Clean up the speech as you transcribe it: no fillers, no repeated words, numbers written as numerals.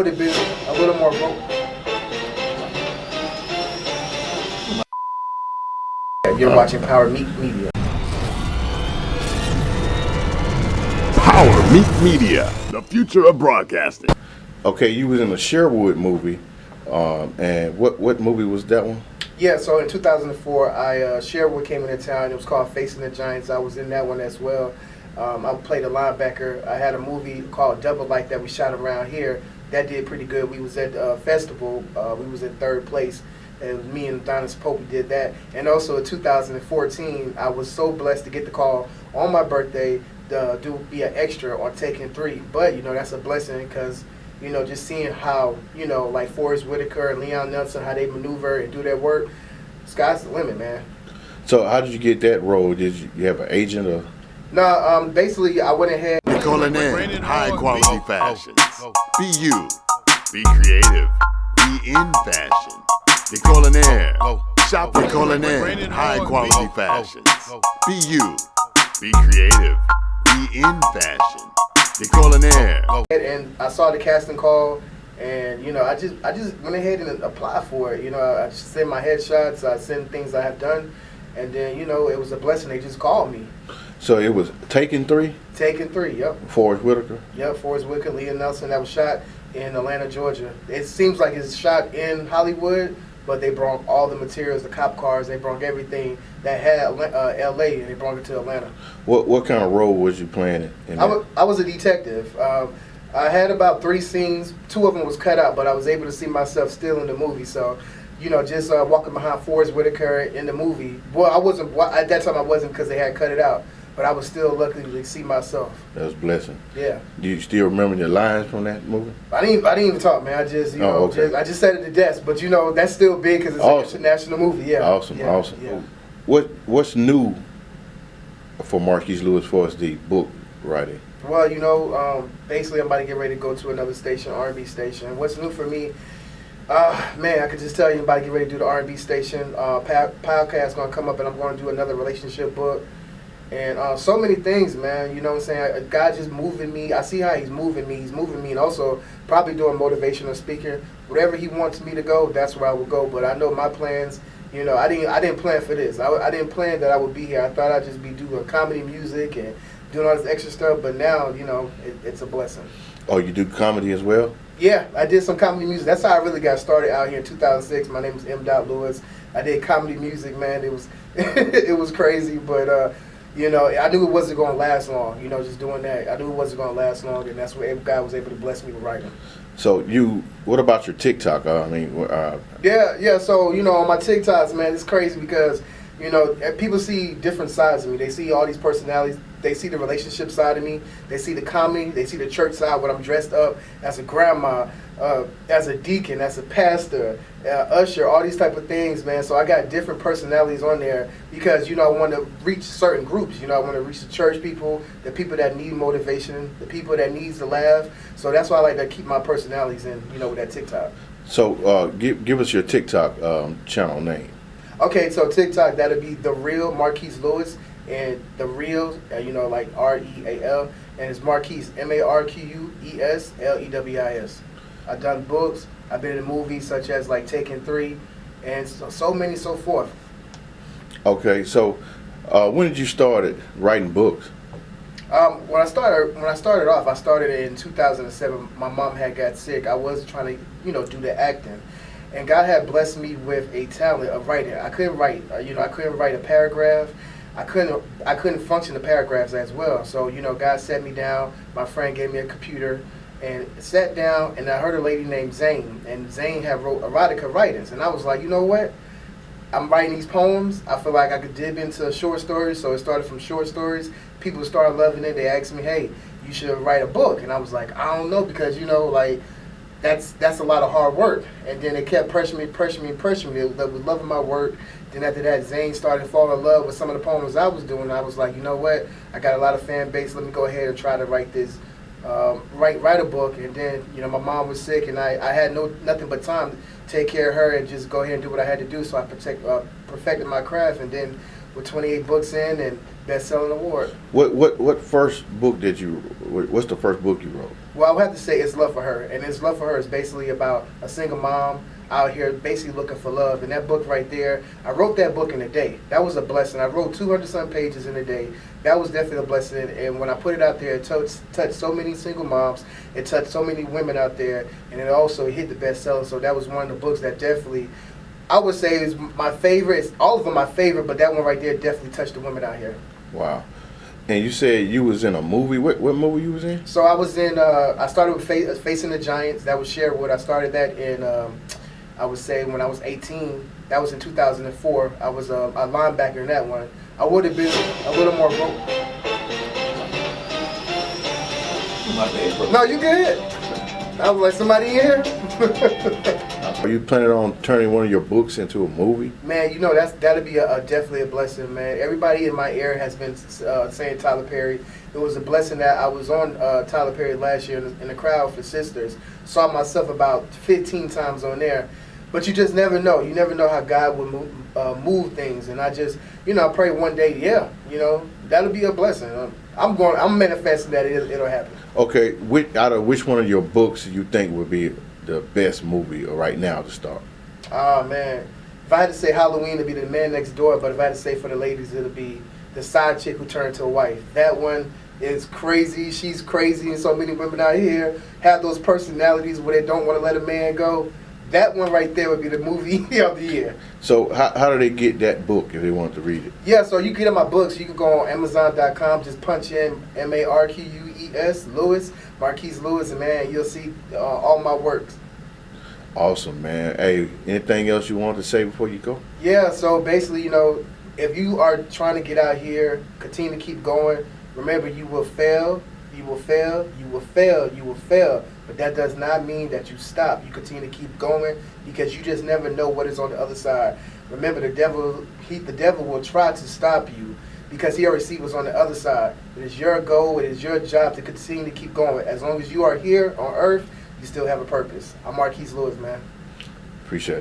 Would have been a little more broke. You're watching Power Meek Media. Power Meek Media, the future of broadcasting. Okay, you was in a Sherwood movie, and what movie was that one? Yeah, so in 2004, Sherwood came into town. It was called Facing the Giants. I was in that one as well. I played a linebacker. I had a movie called Double Life that we shot around here. That did pretty good. We was at the festival. We was in third place. And me and Adonis Pope did that. And also in 2014, I was so blessed to get the call on my birthday to be an extra on Taken 3. But, you know, that's a blessing because, you know, just seeing how, you know, like Forrest Whitaker and Leon Nelson, how they maneuver and do their work, sky's the limit, man. So how did you get that role? Did you have an agent or? No, basically I went ahead. We're calling in high quality fashions. Be you. Be creative. Be in fashion. They're calling air. Shop. We're calling in high quality fashions. Be you. Be creative. Be in fashion. They're calling air. And I saw the casting call, and you know, I just went ahead and applied for it. You know, I just sent my headshots. I sent things I have done, and then you know, it was a blessing. They just called me. So it was Taken 3? Taken 3, yep. Forrest Whitaker? Yep, Forrest Whitaker, Leon Nelson. That was shot in Atlanta, Georgia. It seems like it's shot in Hollywood, but they brought all the materials, the cop cars, they brought everything that had L.A. and they brought it to Atlanta. What kind of role was you playing in that? I was a detective. I had about 3 scenes. 2 of them was cut out, but I was able to see myself still in the movie. So, you know, just walking behind Forrest Whitaker in the movie. Well, I wasn't at that time. I wasn't because they had cut it out. But I was still lucky to see myself. That was a blessing. Yeah. Do you still remember your lines from that movie? I didn't even talk, man. I just, you know, okay. I just sat at the desk. But you know, that's still big because it's awesome. an international movie. Yeah. Awesome, yeah. awesome. Yeah. What's new for Marques Lewis for us the book writing? Well, you know, basically I'm about to get ready to go to another station, R&B station. What's new for me? Man, I could just tell you I'm about to get ready to do the R&B station. Podcast gonna come up, and I'm going to do another relationship book. And so many things, man. You know what I'm saying? God just moving me. I see how He's moving me. He's moving me, and also probably doing motivational speaking. Wherever He wants me to go, that's where I will go. But I know my plans. You know, I didn't plan for this. I didn't plan that I would be here. I thought I'd just be doing comedy music and doing all this extra stuff. But now, you know, it's a blessing. Oh, you do comedy as well? Yeah, I did some comedy music. That's how I really got started out here in 2006. My name is M. Lewis. I did comedy music, man. It was it was crazy, but. You know, I knew it wasn't going to last long, you know, just doing that. I knew it wasn't going to last long, and that's where God was able to bless me with writing. So what about your TikTok? Yeah, so, you know, on my TikToks, man, it's crazy because, you know, people see different sides of me. They see all these personalities. They see the relationship side of me. They see the comedy. They see the church side when I'm dressed up as a grandma, as a deacon, as a pastor, usher, all these type of things, man. So I got different personalities on there because, you know, I want to reach certain groups. You know, I want to reach the church people, the people that need motivation, the people that needs to laugh. So that's why I like to keep my personalities in, you know, with that TikTok. So give us your TikTok channel name. Okay, so TikTok, that'll be The Real Marques Lewis. And The Real, you know, like R-E-A-L, and it's Marques, M-A-R-Q-U-E-S L-E-W-I-S. I've done books, I've been in movies such as like Taken 3, and so many so forth. Okay, so when did you start writing books? When I started off, I started in 2007. My mom had got sick. I was trying to, you know, do the acting. And God had blessed me with a talent of writing. I couldn't write, you know, I couldn't write a paragraph. I couldn't function the paragraphs as well. So, you know, God sat me down. My friend gave me a computer and sat down, and I heard a lady named Zane, and Zane had wrote erotica writings. And I was like, you know what? I'm writing these poems. I feel like I could dip into short stories, so it started from short stories. People started loving it. They asked me, hey, you should write a book. And I was like, I don't know, because, you know, like, that's a lot of hard work. And then they kept pressuring me. They were loving my work. Then after that, Zane started falling in love with some of the poems I was doing. I was like, you know what? I got a lot of fan base. Let me go ahead and try to write this, write a book. And then, you know, my mom was sick, and I had nothing but time to take care of her and just go ahead and do what I had to do. So I perfected my craft. And then with 28 books in and best-selling award. What first book did you? What's the first book you wrote? Well, I would have to say It's Love for Her. And It's Love for Her is basically about a single mom out here basically looking for love. And that book right there, I wrote that book in a day. That was a blessing. I wrote 200-some pages in a day. That was definitely a blessing. And when I put it out there, it touched so many single moms. It touched so many women out there. And it also hit the bestseller. So that was one of the books that definitely, I would say, is my favorite. It's all of them my favorite, but that one right there definitely touched the women out here. Wow. And you said you was in a movie. What movie you was in? So I was in, I started with Facing the Giants. That was Sherwood. I started that in, I would say when I was 18. That was in 2004. I was a linebacker in that one. I would have been a little more No, you good. I was like, somebody in here? Are you planning on turning one of your books into a movie? Man, you know, that'd be definitely a blessing, man. Everybody in my area has been saying Tyler Perry. It was a blessing that I was on Tyler Perry last year in the crowd for Sisters. Saw myself about 15 times on there. But you just never know. You never know how God would move things. And I just, you know, I pray one day, yeah, you know, that'll be a blessing. I'm manifesting that it'll happen. Okay, out of which one of your books you think would be the best movie right now to start? Oh, man. If I had to say Halloween, it'd be The Man Next Door. But if I had to say for the ladies, it'll be The Side Chick Who Turned to a Wife. That one is crazy. She's crazy. And so many women out here have those personalities where they don't want to let a man go. That one right there would be the movie of the year. So how do they get that book if they want to read it? Yeah, so you can get my books. You can go on Amazon.com, just punch in Marques Lewis, Marques Lewis, and man, you'll see all my works. Awesome, man. Hey, anything else you want to say before you go? Yeah, so basically, you know, if you are trying to get out here, continue to keep going. Remember, you will fail, you will fail, you will fail, you will fail. But that does not mean that you stop. You continue to keep going because you just never know what is on the other side. Remember, the devil will try to stop you because he already sees what's on the other side. It is your goal. It is your job to continue to keep going. As long as you are here on earth, you still have a purpose. I'm Marques Lewis, man. Appreciate it.